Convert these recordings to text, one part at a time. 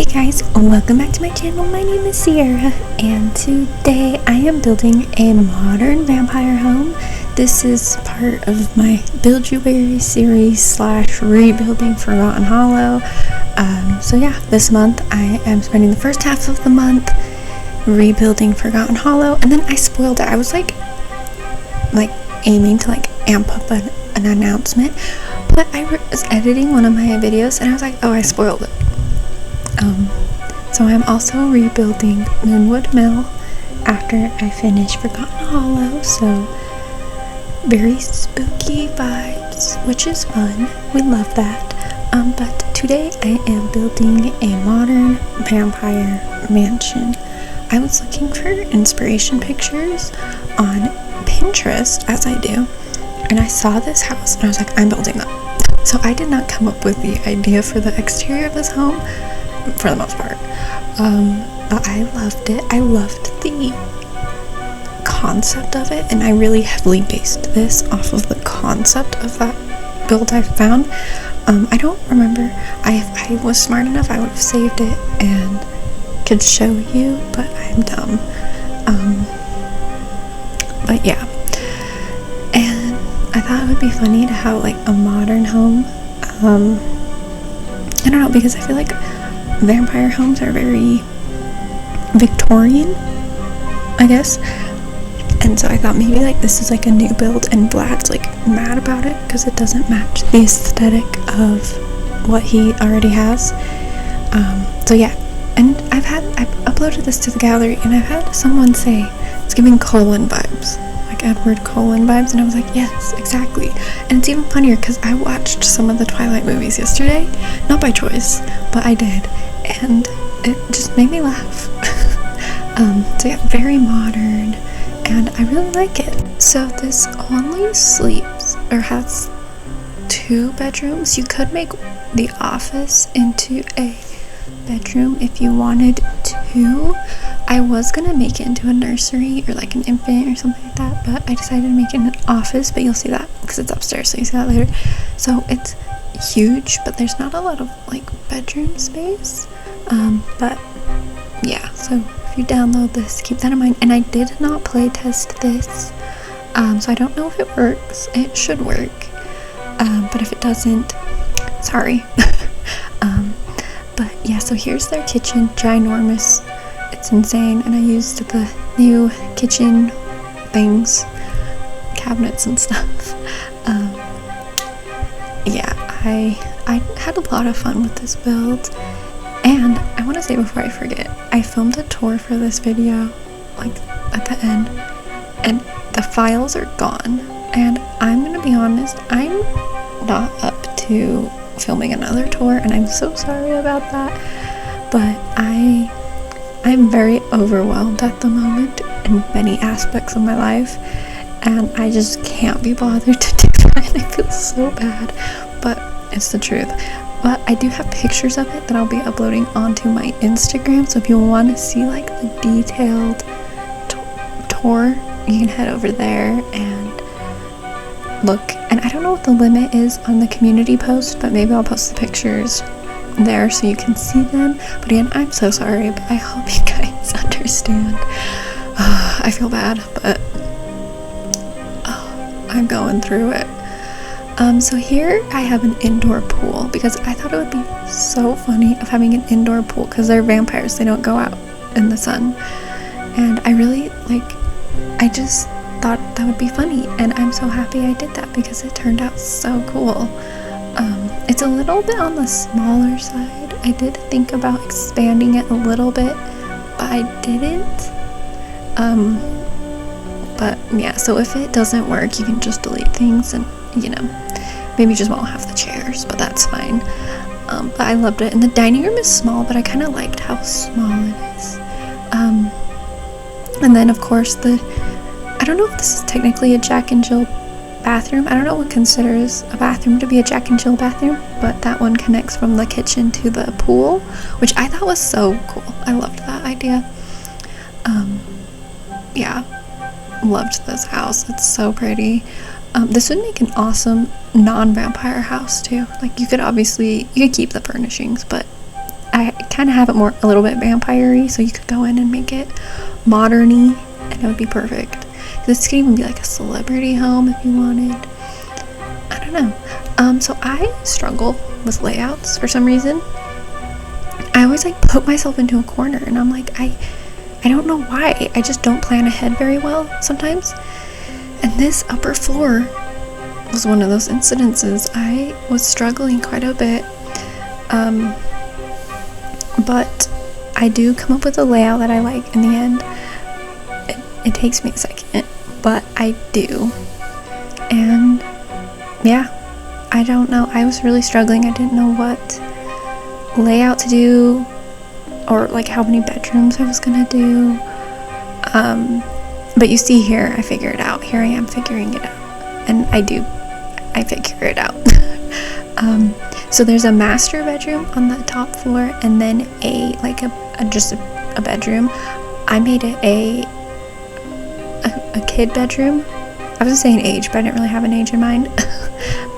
Hey guys, welcome back to my channel. My name is Sierra, and today I am building a modern vampire home. This is part of my Build You Berry series / rebuilding Forgotten Hollow. So yeah, this month I am spending the first half of the month rebuilding Forgotten Hollow, and then I spoiled it. I was like aiming to amp up an announcement, but I was editing one of my videos and I was like, oh, I spoiled it. So I'm also rebuilding Moonwood Mill after I finish Forgotten Hollow, so very spooky vibes, which is fun. We love that. But today I am building a modern vampire mansion. I was looking for inspiration pictures on Pinterest, as I do, and I saw this house and I was like, I'm building that. So I did not come up with the idea for the exterior of this home, for the most part, but I loved it. I loved the concept of it, and I really heavily based this off of the concept of that build I found. I don't remember, if I was smart enough I would have saved it and could show you, but I'm dumb. But yeah, and I thought it would be funny to have a modern home. I don't know, because I feel like vampire homes are very Victorian, I guess, and so I thought maybe this is a new build, and Vlad's mad about it because it doesn't match the aesthetic of what he already has. So yeah, and I've uploaded this to the gallery and I've had someone say it's giving Cullen vibes, Edward Cullen vibes, and I was like, yes, exactly. And it's even funnier because I watched some of the Twilight movies yesterday, not by choice, but I did, and it just made me laugh. So yeah, very modern, and I really like it. So this only sleeps, or has 2 bedrooms. You could make the office into a bedroom if you wanted to. I was gonna make it into a nursery or an infant or something like that, but I decided to make it an office, but you'll see that because it's upstairs, so you see that later. So it's huge, but there's not a lot of bedroom space, but yeah, so if you download this, keep that in mind. And I did not play test this, so I don't know if it works. It should work, but if it doesn't, sorry. But yeah, so here's their kitchen, ginormous, it's insane, and I used the new kitchen things, cabinets and stuff. Yeah, I had a lot of fun with this build, and I want to say before I forget, I filmed a tour for this video, at the end, and the files are gone, and I'm gonna be honest, I'm not up to filming another tour, and I'm so sorry about that, but I'm very overwhelmed at the moment in many aspects of my life, and I just can't be bothered to do that, and I feel so bad, but it's the truth. But I do have pictures of it that I'll be uploading onto my Instagram, so if you want to see the detailed tour, you can head over there and look. And I don't know what the limit is on the community post, but maybe I'll post the pictures there so you can see them. But again, I'm so sorry, but I hope you guys understand. I feel bad, but I'm going through it. So here I have an indoor pool because I thought it would be so funny of having an indoor pool because they're vampires, they don't go out in the sun, and I really I just thought that would be funny, and I'm so happy I did that because it turned out so cool. It's a little bit on the smaller side. I did think about expanding it a little bit, but I didn't. But yeah, so if it doesn't work, you can just delete things, and maybe you just won't have the chairs, but that's fine. But I loved it, and the dining room is small, but I kind of liked how small it is. And then of course I don't know if this is technically a Jack and Jill bathroom. I don't know what considers a bathroom to be a Jack and Jill bathroom, but that one connects from the kitchen to the pool, which I thought was so cool. I loved that idea. Yeah, loved this house. It's so pretty. This would make an awesome non-vampire house too. You could keep the furnishings, but I kind of have it a little bit vampire-y, so you could go in and make it modern-y, and it would be perfect. This could even be like a celebrity home if you wanted. I don't know. So I struggle with layouts for some reason. I always like put myself into a corner, and I'm like, I don't know why. I just don't plan ahead very well sometimes. And this upper floor was one of those incidences. I was struggling quite a bit. But I do come up with a layout that I like in the end. It takes me a second, but I do. And yeah, I don't know. I was really struggling. I didn't know what layout to do, or like how many bedrooms I was gonna do. But you see here, I figure it out. Here I am figuring it out, and I figure it out. So there's a master bedroom on the top floor, and then just a bedroom. I made it a kid bedroom. I was saying age, but I didn't really have an age in mind.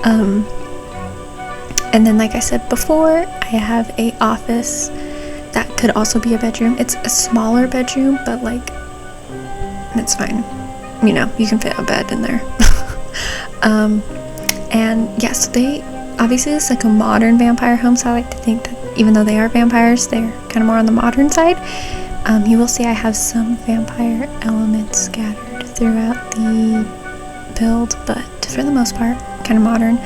And then, like I said before, I have a office that could also be a bedroom. It's a smaller bedroom, but like, it's fine. You know, you can fit a bed in there. And yes, obviously it's like a modern vampire home, so I like to think that even though they are vampires, they're kind of more on the modern side. You will see I have some vampire elements scattered throughout the build, but for the most part, kind of modern.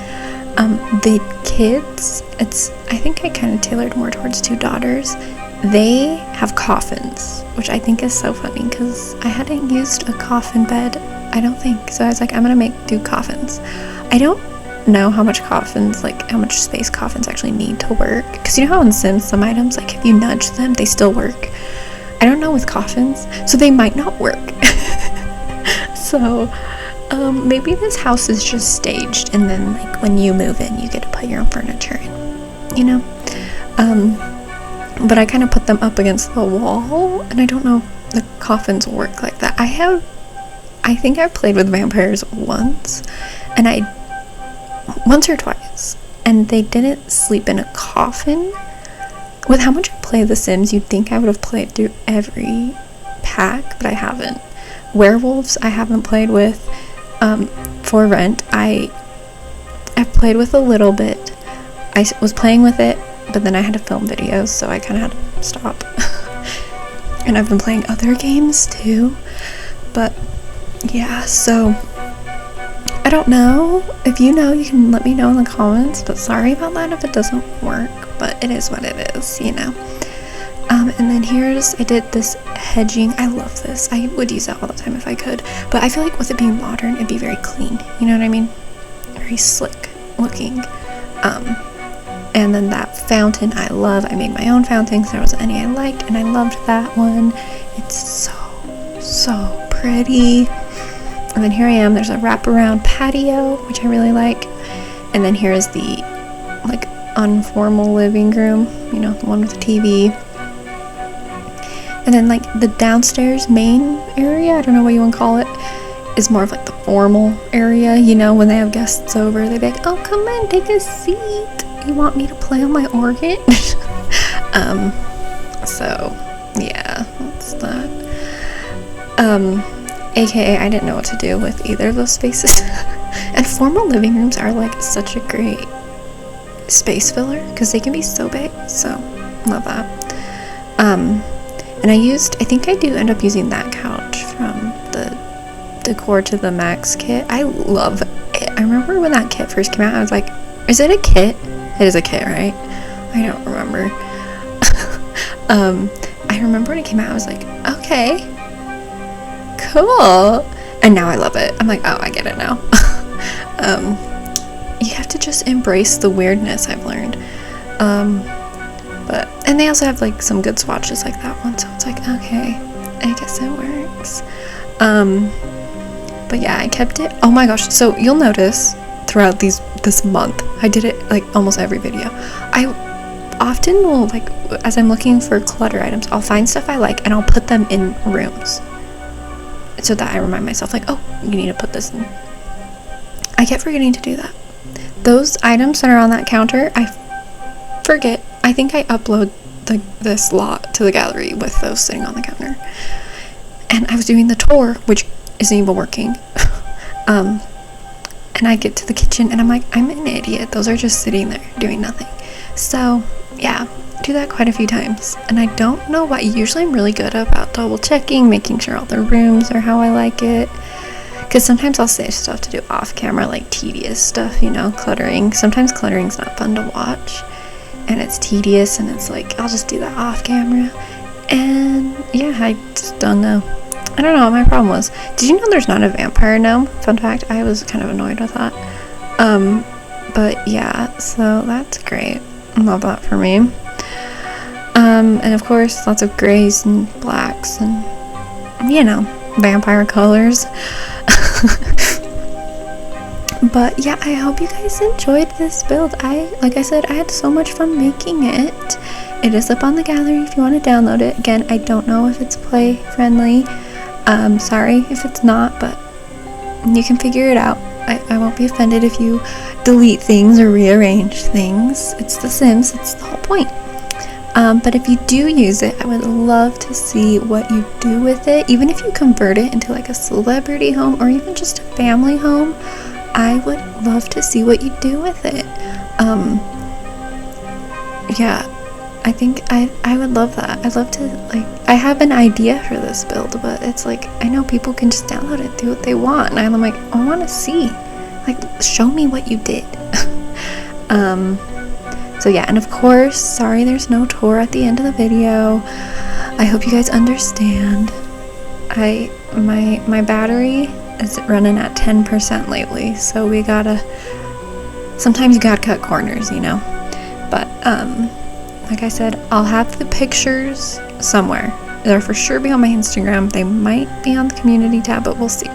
The kids, I think I kind of tailored more towards 2 daughters. They have coffins, which I think is so funny because I hadn't used a coffin bed, I don't think. So I was like, I'm gonna do coffins. I don't know how much space coffins actually need to work, because you know how in Sims some items, like if you nudge them, they still work. I don't know with coffins, so they might not work. So maybe this house is just staged, and then like when you move in, you get to put your own furniture in, you know. But I kind of put them up against the wall, and I don't know if the coffins work like that. I think I've played with vampires once or twice, and they didn't sleep in a coffin. With how much I play The Sims, you'd think I would have played through every pack, but I haven't. Werewolves I haven't played with. For Rent I've played with a little bit. I was playing with it, but then I had to film videos, so I kind of had to stop. And I've been playing other games too, but yeah, so I don't know. If you know, you can let me know in the comments, but sorry about that if it doesn't work, but it is what it is, you know. And then I did this hedging. I love this. I would use that all the time if I could, but I feel like with it being modern, it'd be very clean, you know what I mean? Very slick looking. And then that fountain I love. I made my own fountain because there wasn't any I liked, and I loved that one. It's so pretty. And then here I am, there's a wraparound patio, which I really like. And then here is the like unformal living room, you know, the one with the TV. And then like the downstairs main area, I don't know what you want to call it, is more of like the formal area, you know, when they have guests over, they'd be like, oh, come in, take a seat. You want me to play on my organ? So yeah, that's that. AKA I didn't know what to do with either of those spaces. And formal living rooms are like such a great space filler because they can be so big, so love that. And I think I do end up using that couch from the Decor to the Max kit. I love it. I remember when that kit first came out, I was like, is it a kit? It is a kit, right? I don't remember. I remember when it came out, I was like, okay, cool. And now I love it. I'm like, oh, I get it now. You have to just embrace the weirdness, I've learned. And they also have like some good swatches like that one, so it's like, okay, I guess it works. But yeah, I kept it. Oh my gosh, so you'll notice throughout this month, I did it like almost every video. I often will, like, as I'm looking for clutter items, I'll find stuff I like and I'll put them in rooms so that I remind myself, like, oh, you need to put this in. I kept forgetting to do that. Those items that are on that counter, I forget. I think I upload this lot to the gallery with those sitting on the counter. And I was doing the tour, which isn't even working. And I get to the kitchen and I'm like, I'm an idiot. Those are just sitting there doing nothing. So yeah, do that quite a few times. And I don't know why. Usually I'm really good about double checking, making sure all the rooms are how I like it. Because sometimes I'll save stuff to do off camera, like tedious stuff, you know, cluttering. Sometimes cluttering's not fun to watch. And it's tedious and it's like, I'll just do that off camera. And yeah, I just don't know. I don't know what my problem was. Did you know there's not a vampire gnome? Fun fact, I was kind of annoyed with that. But yeah, so that's great. I love that for me. And of course, lots of grays and blacks and, you know, vampire colors. But yeah, I hope you guys enjoyed this build. Like I said, I had so much fun making it. It is up on the gallery if you want to download it. Again, I don't know if it's play friendly. Sorry if it's not, but you can figure it out. I won't be offended if you delete things or rearrange things. It's The Sims, it's the whole point. But if you do use it, I would love to see what you do with it. Even if you convert it into like a celebrity home or even just a family home, I would love to see what you do with it. Yeah, I think I would love that. I'd love to, like, I have an idea for this build, but it's like, I know people can just download it, do what they want, and I'm like, I want to see, like, show me what you did. So yeah, and of course, sorry there's no tour at the end of the video. I hope you guys understand. My battery is running at 10% lately, so we gotta, sometimes you gotta cut corners, you know. But like I said, I'll have the pictures somewhere. They'll for sure be on my Instagram. They might be on the community tab, but we'll see.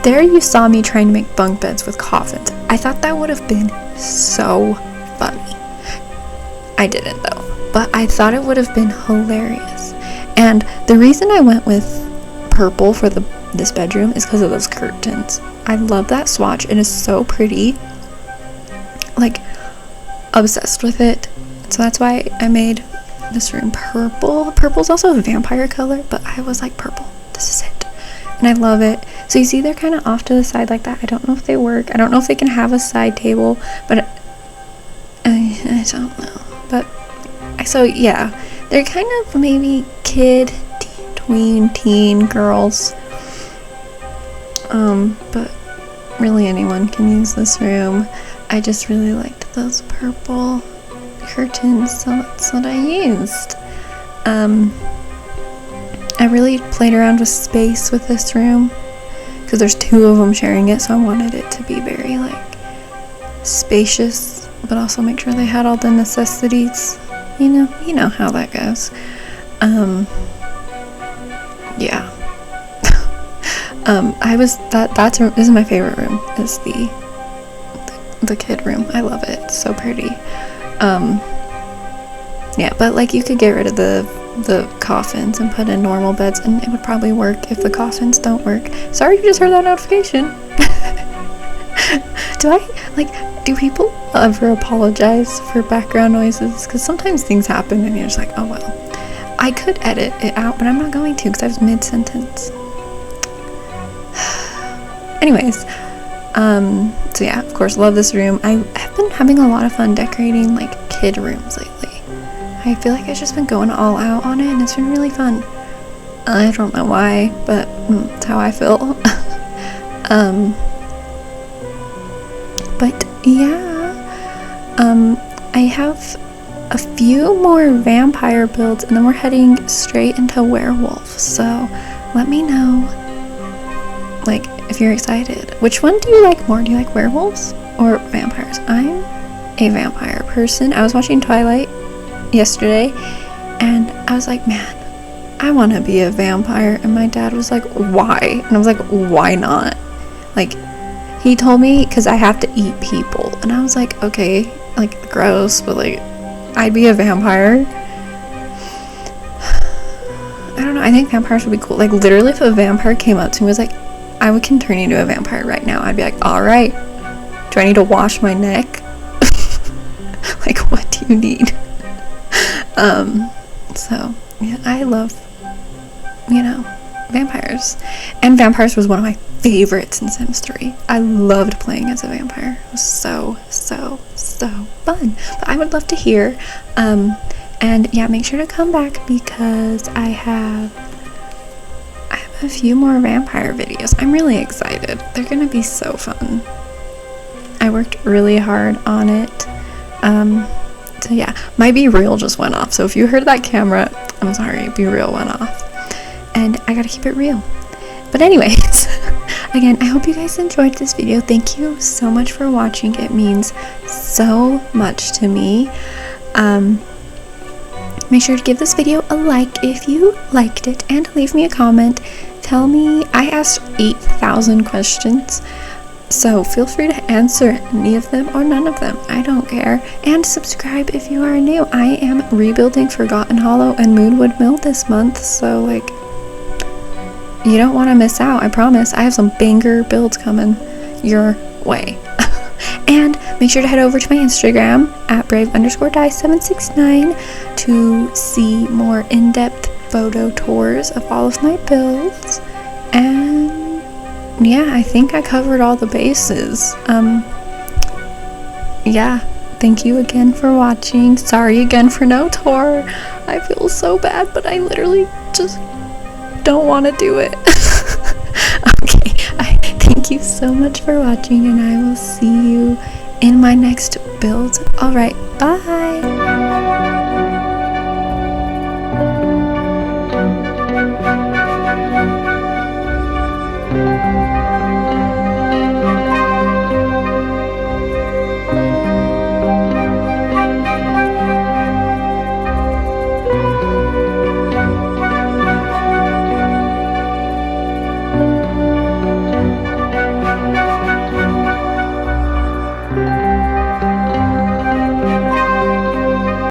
There you saw me trying to make bunk beds with coffins. I thought that would have been so funny. I didn't though, but I thought it would have been hilarious. And the reason I went with purple for this bedroom is because of those curtains. I love that swatch. It is so pretty. Like, obsessed with it. So that's why I made this room purple. Purple's also a vampire color, but I was like, purple, this is it. And I love it. So you see they're kind of off to the side like that. I don't know if they work. I don't know if they can have a side table, but I don't know. But so yeah, they're kind of maybe tween teen girls. But really anyone can use this room. I just really liked those purple curtains, so that's what I used. I really played around with space with this room because there's two of them sharing it, so I wanted it to be very like spacious, but also make sure they had all the necessities. You know how that goes. Yeah. This is my favorite room, is the kid room. I love it. It's so pretty. Yeah, but like you could get rid of the coffins and put in normal beds, and it would probably work if the coffins don't work. Sorry, you just heard that notification. Do people ever apologize for background noises? Because sometimes things happen and you're just like, oh well. I could edit it out, but I'm not going to because I was mid-sentence. Anyways, so yeah, of course, love this room. I have been having a lot of fun decorating like kid rooms lately. I feel like I've just been going all out on it, and it's been really fun. I don't know why, but it's how I feel. But yeah, I have a few more vampire builds, and then we're heading straight into werewolf. So let me know, like, if you're excited. Which one do you like more? Do you like werewolves or vampires? I'm a vampire person. I was watching Twilight yesterday, and I was like, man, I want to be a vampire. And my dad was like, why? And I was like, why not? Like, he told me because I have to eat people, and I was like, okay, like, gross, but like, I'd be a vampire. I don't know, I think vampires would be cool. Like, literally, if a vampire came up to me and was like, I can turn you into a vampire right now, I'd be like, alright, do I need to wash my neck? Like, what do you need? So yeah, I love, vampires. And vampires was one of my favorites in Sims 3. I loved playing as a vampire. It was so fun. But I would love to hear, and yeah, make sure to come back because I have a few more vampire videos. I'm really excited. They're gonna be so fun. I worked really hard on it. So yeah, my Be Real just went off. So if you heard that camera, I'm sorry, Be Real went off. And I gotta keep it real. But anyways, again, I hope you guys enjoyed this video. Thank you so much for watching. It means so much to me. Make sure to give this video a like if you liked it and leave me a comment. Tell me, I asked 8,000 questions. So feel free to answer any of them or none of them. I don't care. And subscribe if you are new. I am rebuilding Forgotten Hollow and Moonwood Mill this month. So like, you don't want to miss out. I promise. I have some banger builds coming your way. And make sure to head over to my Instagram at brave_die769 to see more in-depth photo tours of all of my builds. And yeah, I think I covered all the bases. Yeah, thank you again for watching. Sorry again for no tour. I feel so bad, but I literally just don't want to do it. Okay, thank you so much for watching, and I will see you in my next build. Alright, bye!